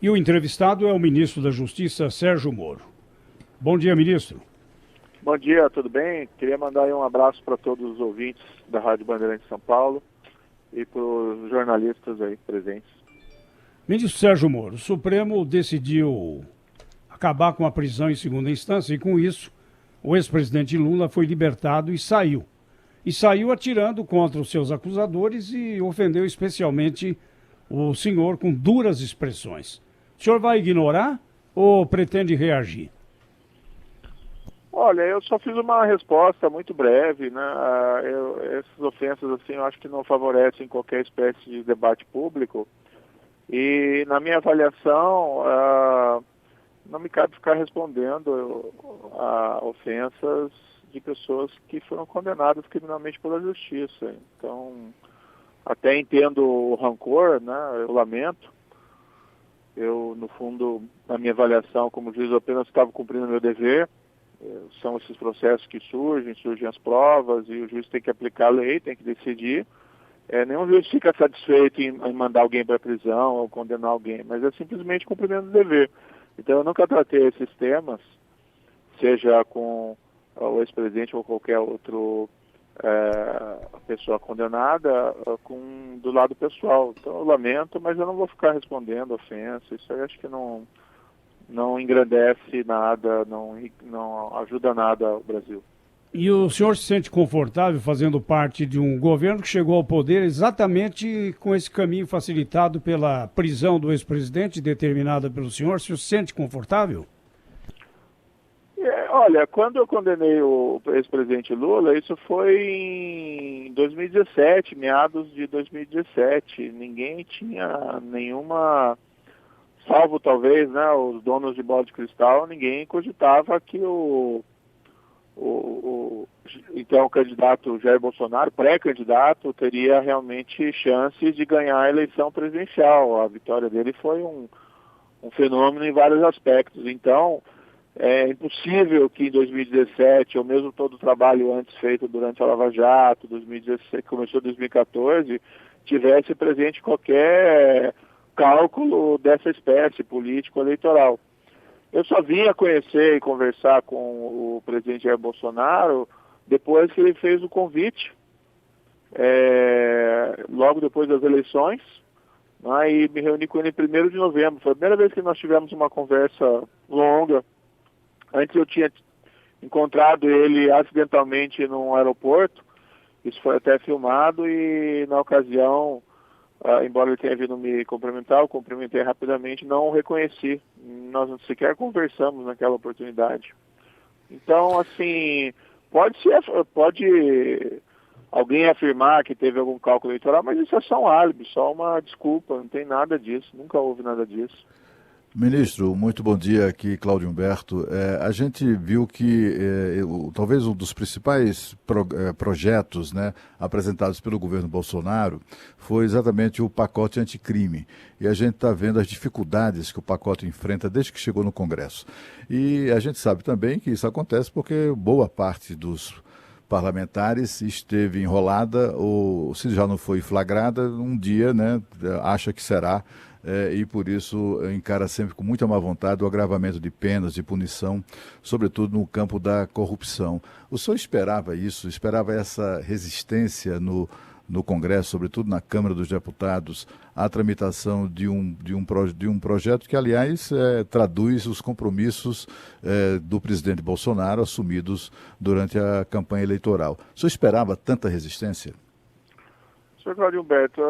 E o entrevistado é o ministro da Justiça, Sérgio Moro. Bom dia, ministro. Bom dia, tudo bem? Queria mandar aí um abraço para todos os ouvintes da Rádio Bandeirantes São Paulo e para os jornalistas aí presentes. Ministro Sérgio Moro, o Supremo decidiu acabar com a prisão em segunda instância e, com isso, o ex-presidente Lula foi libertado e saiu. E saiu atirando contra os seus acusadores e ofendeu especialmente o senhor com duras expressões. O senhor vai ignorar ou pretende reagir? Olha, eu só fiz uma resposta muito breve, né? Essas ofensas, assim, eu acho que não favorecem qualquer espécie de debate público. E, na minha avaliação, não me cabe ficar respondendo a ofensas de pessoas que foram condenadas criminalmente pela justiça. Então, até entendo o rancor, né? Eu lamento. Eu, no fundo, na minha avaliação como juiz, eu apenas estava cumprindo meu dever. São esses processos que surgem as provas e o juiz tem que aplicar a lei, tem que decidir. Nenhum juiz fica satisfeito em mandar alguém para a prisão ou condenar alguém, mas é simplesmente cumprimento do dever. Então eu nunca tratei esses temas, seja com o ex-presidente ou qualquer outro pessoa condenada, do lado pessoal. Então eu lamento, mas eu não vou ficar respondendo ofensa. Isso aí acho que não engrandece nada, não ajuda nada ao Brasil. E o senhor se sente confortável fazendo parte de um governo que chegou ao poder exatamente com esse caminho facilitado pela prisão do ex-presidente determinada pelo senhor? O senhor se sente confortável? Olha, quando eu condenei o ex-presidente Lula, isso foi em 2017, meados de 2017. Ninguém tinha nenhuma, salvo talvez, né, os donos de bola de cristal, ninguém cogitava que então o candidato Jair Bolsonaro, pré-candidato, teria realmente chances de ganhar a eleição presidencial. A vitória dele foi um fenômeno em vários aspectos. Então, é impossível que em 2017, ou mesmo todo o trabalho antes feito durante a Lava Jato, 2016, que começou em 2014, tivesse presente qualquer cálculo dessa espécie político-eleitoral. Eu só vim a conhecer e conversar com o presidente Jair Bolsonaro depois que ele fez o convite, logo depois das eleições, né, e me reuni com ele em 1º de novembro. Foi a primeira vez que nós tivemos uma conversa longa. Antes eu tinha encontrado ele acidentalmente num aeroporto, isso foi até filmado, e na ocasião, embora ele tenha vindo me cumprimentar, eu cumprimentei rapidamente, não o reconheci. Nós não sequer conversamos naquela oportunidade. Então, assim, pode alguém afirmar que teve algum cálculo eleitoral, mas isso é só um álibi, só uma desculpa, não tem nada disso, nunca houve nada disso. Ministro, muito bom dia, aqui Cláudio Humberto. A gente viu que talvez um dos principais projetos, né, apresentados pelo governo Bolsonaro foi exatamente o pacote anticrime. E a gente está vendo as dificuldades que o pacote enfrenta desde que chegou no Congresso. E a gente sabe também que isso acontece porque boa parte dos parlamentares esteve enrolada ou, se já não foi flagrada, um dia, né, acha que será. E por isso encara sempre com muita má vontade o agravamento de penas, de punição, sobretudo no campo da corrupção. O senhor esperava isso? Esperava essa resistência no Congresso, sobretudo na Câmara dos Deputados, à tramitação de um projeto que, aliás, traduz os compromissos do presidente Bolsonaro assumidos durante a campanha eleitoral. O senhor esperava tanta resistência? Sr. Cláudio Humberto,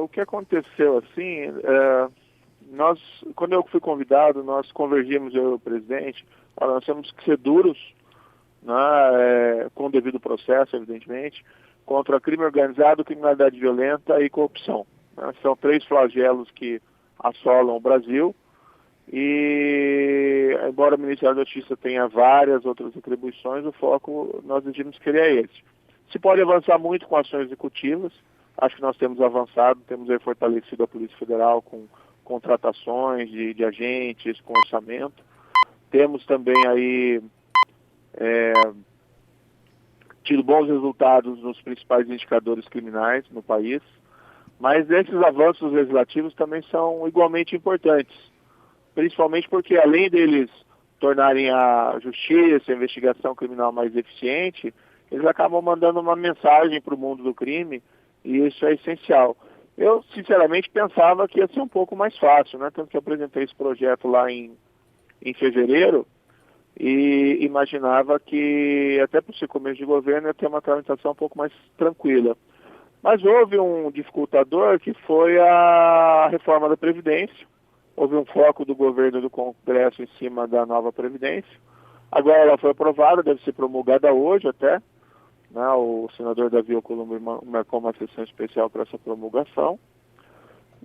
o que aconteceu assim, quando eu fui convidado, nós convergimos, eu e o presidente, nós temos que ser duros, né, com o devido processo, evidentemente, contra crime organizado, criminalidade violenta e corrupção. Né? São 3 flagelos que assolam o Brasil e, embora o Ministério da Justiça tenha várias outras atribuições, o foco nós decidimos que ele é esse. Se pode avançar muito com ações executivas. Acho que nós temos avançado, temos aí fortalecido a Polícia Federal com contratações de agentes, com orçamento. Temos também aí tido bons resultados nos principais indicadores criminais no país. Mas esses avanços legislativos também são igualmente importantes. principalmente porque além deles tornarem a justiça, a investigação criminal mais eficiente, eles acabam mandando uma mensagem para o mundo do crime, e isso é essencial. Eu, sinceramente, pensava que ia ser um pouco mais fácil, né? Tanto que eu apresentei esse projeto lá em fevereiro, e imaginava que, até por ser começo de governo, ia ter uma tramitação um pouco mais tranquila. Mas houve um dificultador, que foi a reforma da Previdência. Houve um foco do governo e do Congresso em cima da nova Previdência. Agora ela foi aprovada, deve ser promulgada hoje até, né? O senador Davi Alcolumbre marcou uma sessão especial para essa promulgação.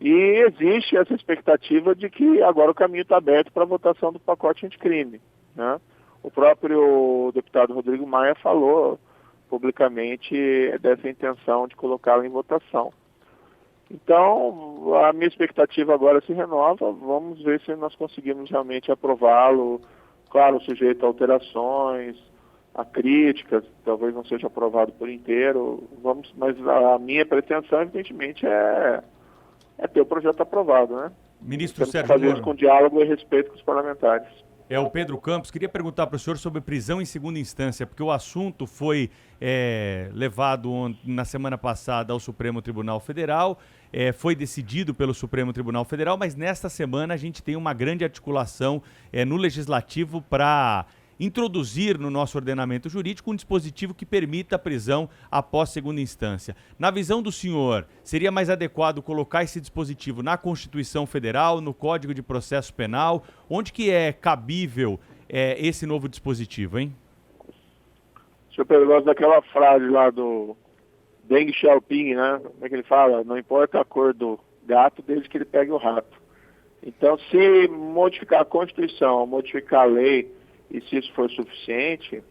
E existe essa expectativa de que agora o caminho está aberto para a votação do pacote anticrime, né? O próprio deputado Rodrigo Maia falou publicamente dessa intenção de colocá-lo em votação. Então, a minha expectativa agora se renova. Vamos ver se nós conseguimos realmente aprová-lo, claro, sujeito a alterações, a críticas, talvez não seja aprovado por inteiro. Mas a minha pretensão, evidentemente, é ter o projeto aprovado, né? Ministro Temos que Sérgio fazer Moro. isso com diálogo e respeito com os parlamentares. É o Pedro Campos. Queria perguntar para o senhor sobre prisão em segunda instância, porque o assunto foi levado na semana passada ao Supremo Tribunal Federal, foi decidido pelo Supremo Tribunal Federal, mas nesta semana a gente tem uma grande articulação no Legislativo para introduzir no nosso ordenamento jurídico um dispositivo que permita a prisão após segunda instância. Na visão do senhor, seria mais adequado colocar esse dispositivo na Constituição Federal, no Código de Processo Penal? Onde que é cabível esse novo dispositivo, hein? O senhor Pedro gosta daquela frase lá do Deng Xiaoping, né? Como é que ele fala? Não importa a cor do gato, desde que ele pegue o rato. Então, se modificar a Constituição, modificar a lei, e se isso for suficiente,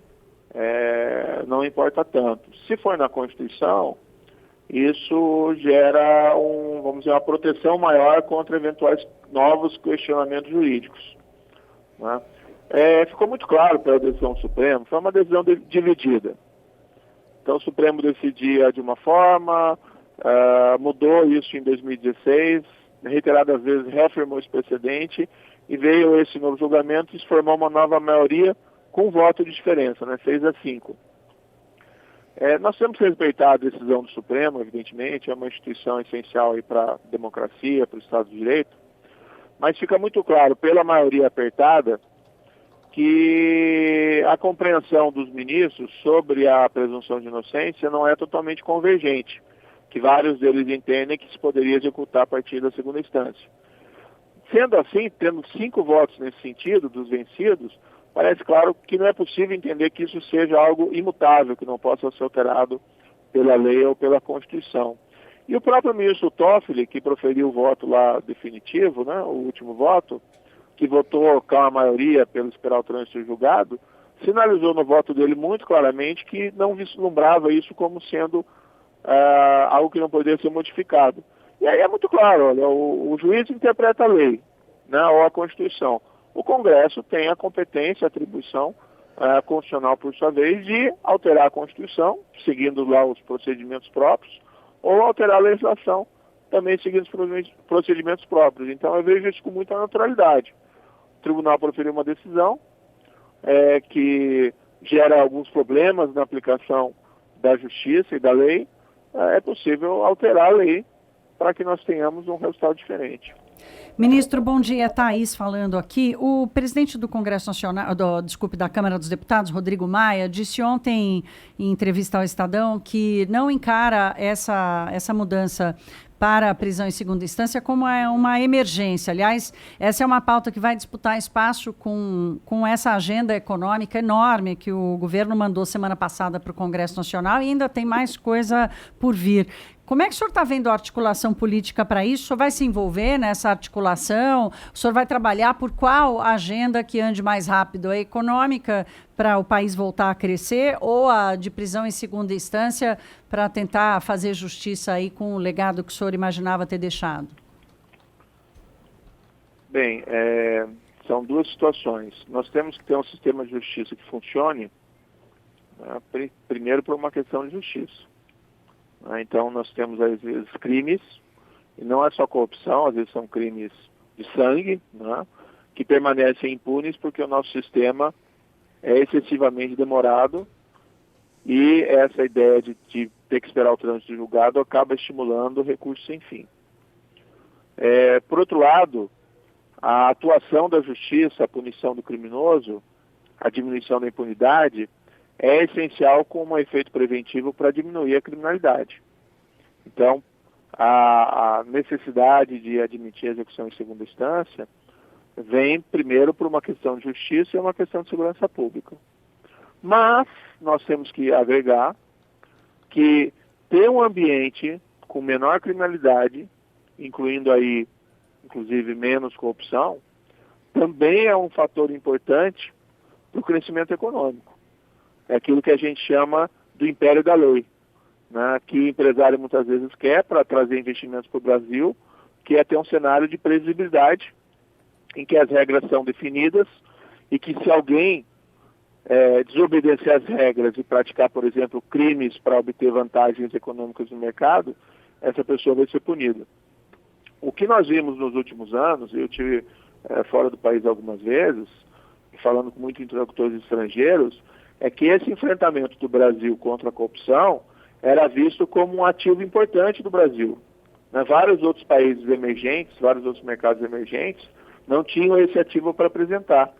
não importa tanto. Se for na Constituição, isso gera vamos dizer, uma proteção maior contra eventuais novos questionamentos jurídicos, né? Ficou muito claro pela decisão do Supremo, foi uma decisão dividida. Então o Supremo decidia de uma forma, mudou isso em 2016, reiteradas vezes reafirmou esse precedente, e veio esse novo julgamento e se formou uma nova maioria com voto de diferença, né? 6-5. Nós temos que respeitar a decisão do Supremo, evidentemente, é uma instituição essencial para a democracia, para o Estado de Direito, mas fica muito claro, pela maioria apertada, que a compreensão dos ministros sobre a presunção de inocência não é totalmente convergente, que vários deles entendem que se poderia executar a partir da segunda instância. Sendo assim, tendo 5 votos nesse sentido, dos vencidos, parece claro que não é possível entender que isso seja algo imutável, que não possa ser alterado pela lei ou pela Constituição. E o próprio ministro Toffoli, que proferiu o voto lá definitivo, né, o último voto, que votou com a maioria pelo esperar o trânsito julgado, sinalizou no voto dele muito claramente que não vislumbrava isso como sendo algo que não poderia ser modificado. E aí é muito claro, olha, o juiz interpreta a lei, né, ou a Constituição. O Congresso tem a competência, a atribuição constitucional, por sua vez, de alterar a Constituição, seguindo lá os procedimentos próprios, ou alterar a legislação, também seguindo os procedimentos próprios. Então eu vejo isso com muita naturalidade. O Tribunal proferiu uma decisão que gera alguns problemas na aplicação da justiça e da lei. É possível alterar a lei para que nós tenhamos um resultado diferente. Ministro, bom dia. Thaís falando aqui. O presidente do Congresso Nacional, da Câmara dos Deputados, Rodrigo Maia, disse ontem em entrevista ao Estadão que não encara essa mudança para a prisão em segunda instância como uma emergência. Aliás, essa é uma pauta que vai disputar espaço com essa agenda econômica enorme que o governo mandou semana passada para o Congresso Nacional e ainda tem mais coisa por vir. Como é que o senhor está vendo a articulação política para isso? O senhor vai se envolver nessa articulação? O senhor vai trabalhar por qual agenda que ande mais rápido? A econômica para o país voltar a crescer ou a de prisão em segunda instância para tentar fazer justiça aí com o legado que o senhor imaginava ter deixado? Bem, são duas situações. Nós temos que ter um sistema de justiça que funcione, né, primeiro por uma questão de justiça. Então nós temos às vezes crimes, e não é só corrupção, às vezes são crimes de sangue, né, que permanecem impunes porque o nosso sistema é excessivamente demorado e essa ideia de ter que esperar o trânsito julgado acaba estimulando recursos sem fim. Por outro lado, a atuação da justiça, a punição do criminoso, a diminuição da impunidade, é essencial como efeito preventivo para diminuir a criminalidade. Então, a necessidade de admitir a execução em segunda instância vem primeiro por uma questão de justiça e uma questão de segurança pública. Mas nós temos que agregar que ter um ambiente com menor criminalidade, incluindo aí, inclusive, menos corrupção, também é um fator importante para o crescimento econômico. É aquilo que a gente chama do império da lei, né, que o empresário muitas vezes quer para trazer investimentos para o Brasil, que é ter um cenário de previsibilidade, em que as regras são definidas e que se alguém desobedecer às regras e praticar, por exemplo, crimes para obter vantagens econômicas no mercado, essa pessoa vai ser punida. O que nós vimos nos últimos anos, eu estive fora do país algumas vezes, falando com muitos interlocutores estrangeiros, é que esse enfrentamento do Brasil contra a corrupção era visto como um ativo importante do Brasil. Vários outros países emergentes, vários outros mercados emergentes, não tinham esse ativo para apresentar.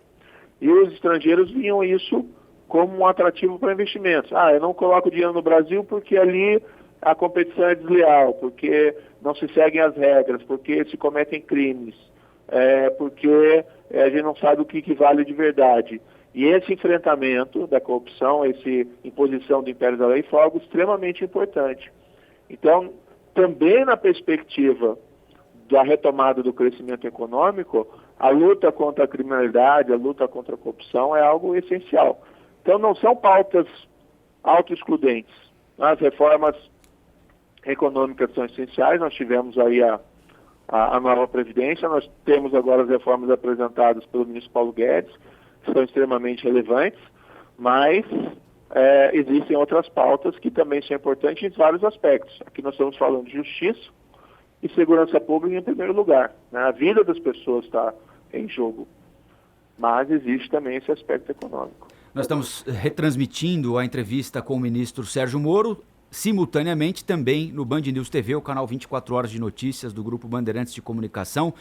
E os estrangeiros viam isso como um atrativo para investimentos. Eu não coloco dinheiro no Brasil porque ali a competição é desleal, porque não se seguem as regras, porque se cometem crimes, porque a gente não sabe o que vale de verdade. E esse enfrentamento da corrupção, essa imposição do império da lei, foi algo extremamente importante. Então, também na perspectiva da retomada do crescimento econômico, a luta contra a criminalidade, a luta contra a corrupção é algo essencial. Então, não são pautas autoexcludentes. As reformas econômicas são essenciais. Nós tivemos aí a nova Previdência, nós temos agora as reformas apresentadas pelo ministro Paulo Guedes, que são extremamente relevantes, mas existem outras pautas que também são importantes em vários aspectos. Aqui nós estamos falando de justiça e segurança pública em primeiro lugar. A vida das pessoas está em jogo, mas existe também esse aspecto econômico. Nós estamos retransmitindo a entrevista com o ministro Sérgio Moro, simultaneamente também no Band News TV, o canal 24 horas de notícias do Grupo Bandeirantes de Comunicação.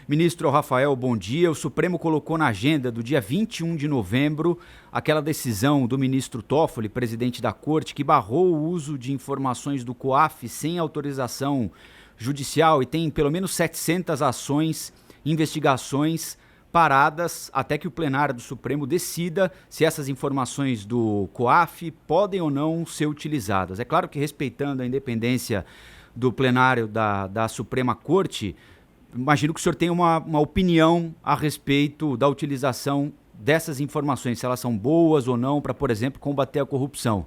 Ministro Rafael, bom dia. O Supremo colocou na agenda do dia 21 de novembro aquela decisão do ministro Toffoli, presidente da Corte, que barrou o uso de informações do COAF sem autorização judicial e tem pelo menos 700 ações, investigações paradas até que o plenário do Supremo decida se essas informações do COAF podem ou não ser utilizadas. É claro que respeitando a independência do plenário da Suprema Corte, imagino que o senhor tem uma opinião a respeito da utilização dessas informações, se elas são boas ou não para, por exemplo, combater a corrupção.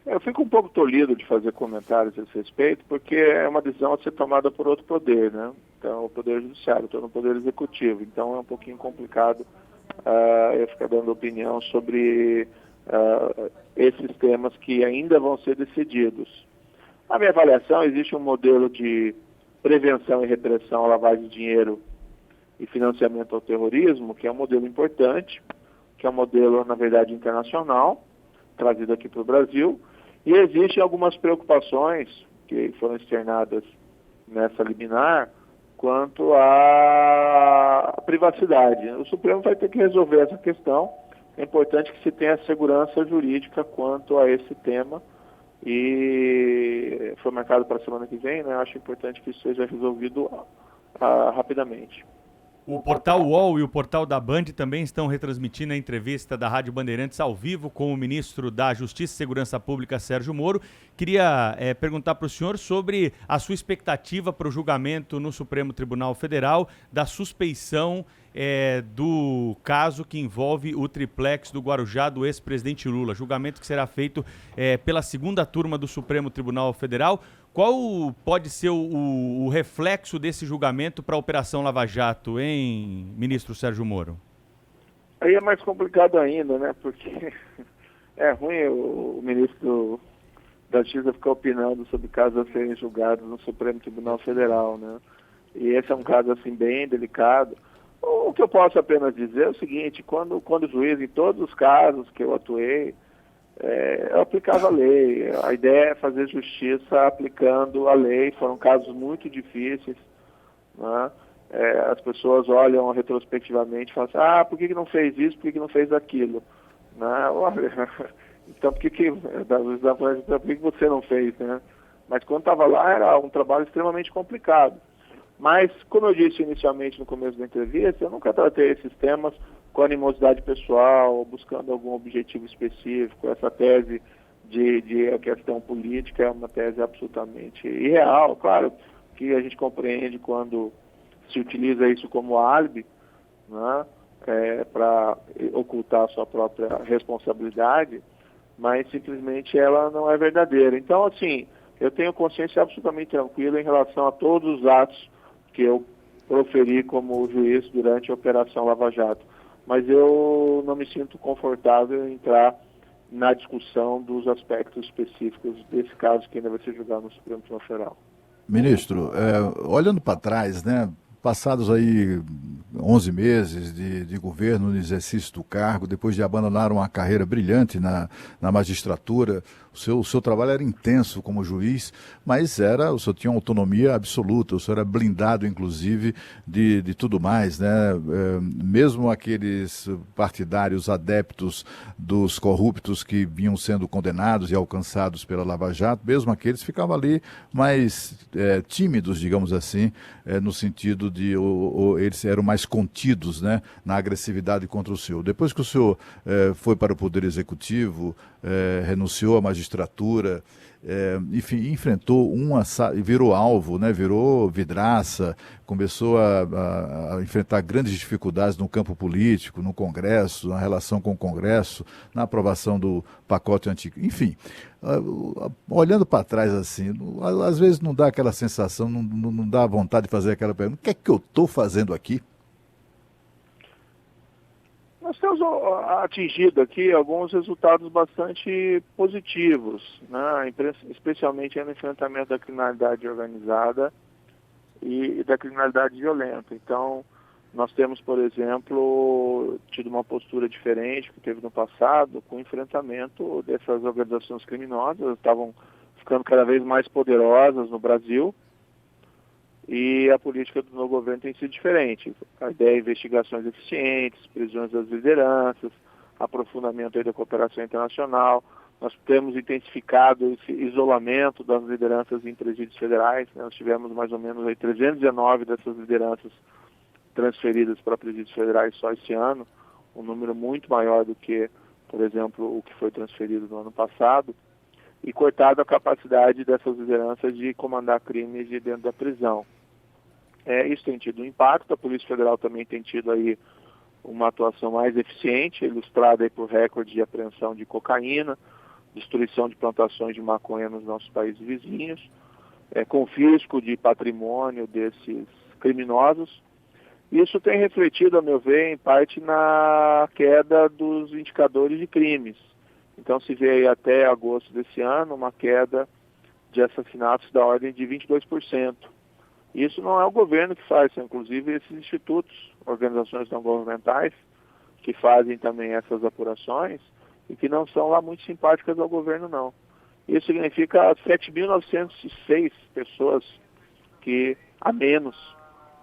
Eu fico um pouco tolhido de fazer comentários a esse respeito, porque é uma decisão a ser tomada por outro poder, né? Então, o Poder Judiciário, estou no Poder Executivo, então é um pouquinho complicado eu ficar dando opinião sobre esses temas que ainda vão ser decididos. Na minha avaliação, existe um modelo de prevenção e repressão à lavagem de dinheiro e financiamento ao terrorismo, que é um modelo importante, que é um modelo, na verdade, internacional, trazido aqui para o Brasil, e existem algumas preocupações que foram externadas nessa liminar quanto à privacidade. O Supremo vai ter que resolver essa questão. É importante que se tenha segurança jurídica quanto a esse tema e foi marcado para a semana que vem, né? Acho importante que isso seja resolvido rapidamente. O portal UOL e o portal da Band também estão retransmitindo a entrevista da Rádio Bandeirantes ao vivo com o ministro da Justiça e Segurança Pública, Sérgio Moro. Queria perguntar para o senhor sobre a sua expectativa para o julgamento no Supremo Tribunal Federal da suspeição do caso que envolve o triplex do Guarujá do ex-presidente Lula. Julgamento que será feito pela segunda turma do Supremo Tribunal Federal. Qual pode ser o reflexo desse julgamento para a Operação Lava Jato, hein, ministro Sérgio Moro? Aí é mais complicado ainda, né? Porque é ruim o ministro da Justiça ficar opinando sobre casos a serem julgados no Supremo Tribunal Federal, né? E esse é um caso, assim, bem delicado. O que eu posso apenas dizer é o seguinte: quando juiz, em todos os casos que eu atuei, eu aplicava a lei. A ideia é fazer justiça aplicando a lei. Foram casos muito difíceis, né? As pessoas olham retrospectivamente e falam assim, por que não fez isso, por que não fez aquilo? Né? Olha, então por que você não fez, né? Mas quando estava lá era um trabalho extremamente complicado. Mas, como eu disse inicialmente no começo da entrevista, eu nunca tratei esses temas com animosidade pessoal, buscando algum objetivo específico. Essa tese de questão política é uma tese absolutamente irreal. Claro que a gente compreende quando se utiliza isso como álibi, né, para ocultar a sua própria responsabilidade, mas simplesmente ela não é verdadeira. Então, assim, eu tenho consciência absolutamente tranquila em relação a todos os atos que eu proferi como juiz durante a Operação Lava Jato. Mas eu não me sinto confortável em entrar na discussão dos aspectos específicos desse caso que ainda vai ser julgado no Supremo Tribunal Federal. Ministro, olhando para trás, né, passados aí 11 meses de governo no exercício do cargo, depois de abandonar uma carreira brilhante na magistratura, o seu trabalho era intenso como juiz, mas o senhor tinha uma autonomia absoluta, o senhor era blindado, inclusive, de tudo mais, né? Mesmo aqueles partidários adeptos dos corruptos que vinham sendo condenados e alcançados pela Lava Jato, mesmo aqueles ficavam ali mais tímidos, digamos assim, no sentido de eles eram mais contidos, né, na agressividade contra o senhor. Depois que o senhor foi para o Poder Executivo, renunciou à magistratura, enfim, enfrentou virou alvo, né, virou vidraça, começou a enfrentar grandes dificuldades no campo político, no Congresso, na relação com o Congresso, na aprovação do pacote antigo, enfim. Olhando para trás assim, às vezes não dá aquela sensação, não dá vontade de fazer aquela pergunta, o que é que eu estou fazendo aqui? Nós temos atingido aqui alguns resultados bastante positivos, né? Especialmente no enfrentamento da criminalidade organizada e da criminalidade violenta. Então, nós temos, por exemplo, tido uma postura diferente que teve no passado com o enfrentamento dessas organizações criminosas, estavam ficando cada vez mais poderosas no Brasil. E a política do novo governo tem sido diferente. A ideia é investigações eficientes, prisões das lideranças, aprofundamento aí da cooperação internacional. Nós temos intensificado esse isolamento das lideranças em presídios federais, né? Nós tivemos mais ou menos aí 319 dessas lideranças transferidas para presídios federais só esse ano, um número muito maior do que, por exemplo, o que foi transferido no ano passado, e cortado a capacidade dessas lideranças de comandar crimes de dentro da prisão. Isso tem tido um impacto. A Polícia Federal também tem tido aí uma atuação mais eficiente, ilustrada aí por recorde de apreensão de cocaína, destruição de plantações de maconha nos nossos países vizinhos, confisco de patrimônio desses criminosos. Isso tem refletido, a meu ver, em parte na queda dos indicadores de crimes. Então se vê aí até agosto desse ano uma queda de assassinatos da ordem de 22%. Isso não é o governo que faz, são inclusive esses institutos, organizações não governamentais, que fazem também essas apurações e que não são lá muito simpáticas ao governo, não. Isso significa 7.906 pessoas a menos,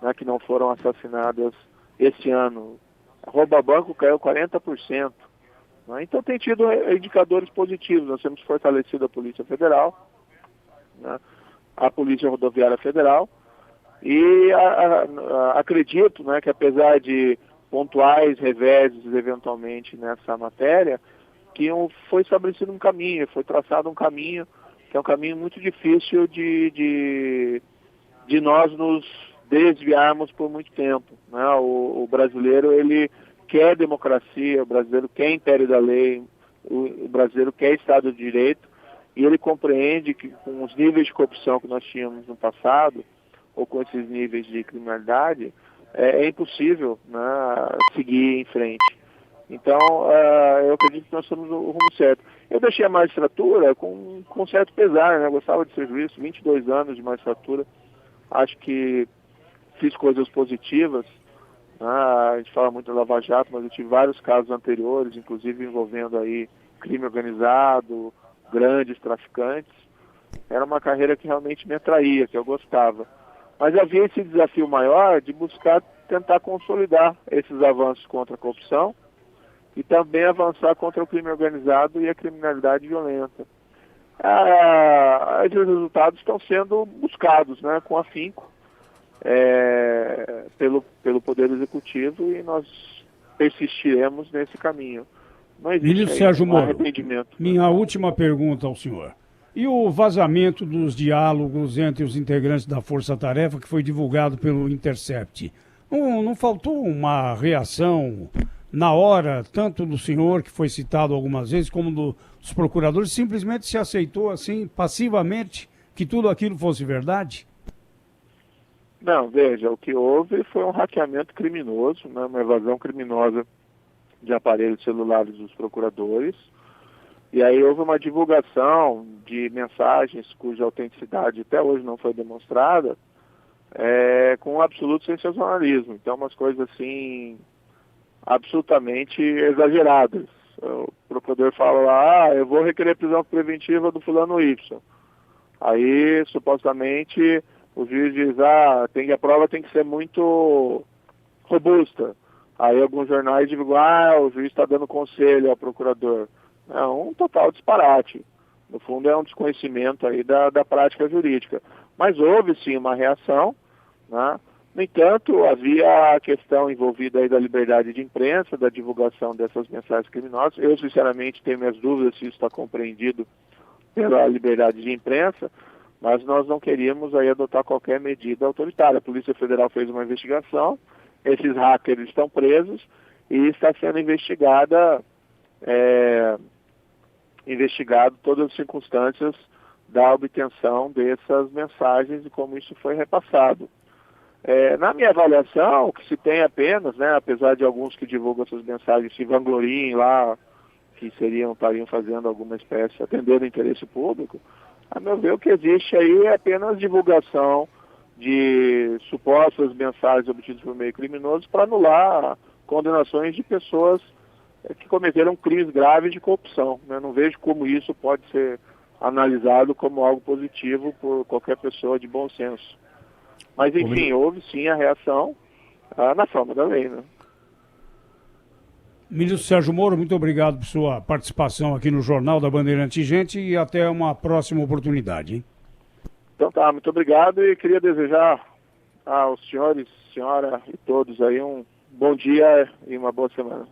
né, que não foram assassinadas esse ano. Rouba-banco caiu 40%. Né? Então tem tido indicadores positivos. Nós temos fortalecido a Polícia Federal, né, a Polícia Rodoviária Federal, e acredito, né, que apesar de pontuais reveses eventualmente nessa matéria, que foi estabelecido um caminho, foi traçado um caminho, que é um caminho muito difícil de nós nos desviarmos por muito tempo, né? O brasileiro, ele quer democracia, o brasileiro quer império da lei, o brasileiro quer Estado de Direito, e ele compreende que com os níveis de corrupção que nós tínhamos no passado, ou com esses níveis de criminalidade, é impossível, né, seguir em frente. Então, eu acredito que nós estamos no rumo certo. Eu deixei a magistratura com certo pesar, né? Eu gostava de ser juiz, 22 anos de magistratura. Acho que fiz coisas positivas, A gente fala muito da Lava Jato, mas eu tive vários casos anteriores, inclusive envolvendo aí crime organizado, grandes traficantes. Era uma carreira que realmente me atraía, que eu gostava. Mas havia esse desafio maior de buscar tentar consolidar esses avanços contra a corrupção e também avançar contra o crime organizado e a criminalidade violenta. Esses resultados estão sendo buscados, né, com afinco pelo Poder Executivo, e nós persistiremos nesse caminho. Não existe Ministro Sérgio Moro, arrependimento. minha última pergunta ao senhor. E o vazamento dos diálogos entre os integrantes da Força Tarefa, que foi divulgado pelo Intercept? Não faltou uma reação na hora, tanto do senhor, que foi citado algumas vezes, como dos procuradores? Simplesmente se aceitou assim, passivamente, que tudo aquilo fosse verdade? Não, veja, o que houve foi um hackeamento criminoso, né, uma evasão criminosa de aparelhos celulares dos procuradores, e aí houve uma divulgação de mensagens cuja autenticidade até hoje não foi demonstrada, com um absoluto sensacionalismo. Então, umas coisas assim, absolutamente exageradas. O procurador fala lá, eu vou requerer prisão preventiva do fulano Y. Aí, supostamente, o juiz diz, a prova tem que ser muito robusta. Aí alguns jornais divulgam, o juiz está dando conselho ao procurador. É um total disparate. No fundo é um desconhecimento aí da prática jurídica. Mas houve sim uma reação, né? No entanto, havia a questão envolvida aí da liberdade de imprensa, da divulgação dessas mensagens criminosas. Eu, sinceramente, tenho minhas dúvidas se isso está compreendido pela liberdade de imprensa, mas nós não queríamos aí adotar qualquer medida autoritária. A Polícia Federal fez uma investigação, esses hackers estão presos e está sendo investigado todas as circunstâncias da obtenção dessas mensagens e como isso foi repassado. Na minha avaliação, o que se tem apenas, né, apesar de alguns que divulgam essas mensagens se vangloriem lá, que estariam fazendo alguma espécie, atendendo o interesse público, a meu ver o que existe aí é apenas divulgação de supostas mensagens obtidas por meio criminoso para anular condenações de pessoas que cometeram crimes graves de corrupção. Eu não vejo como isso pode ser analisado como algo positivo por qualquer pessoa de bom senso. Mas, enfim, houve sim a reação na forma da lei, né? Ministro Sérgio Moro, muito obrigado por sua participação aqui no Jornal da Bandeirante Gente e até uma próxima oportunidade, hein? Então tá, muito obrigado e queria desejar aos senhores, senhora e todos aí um bom dia e uma boa semana.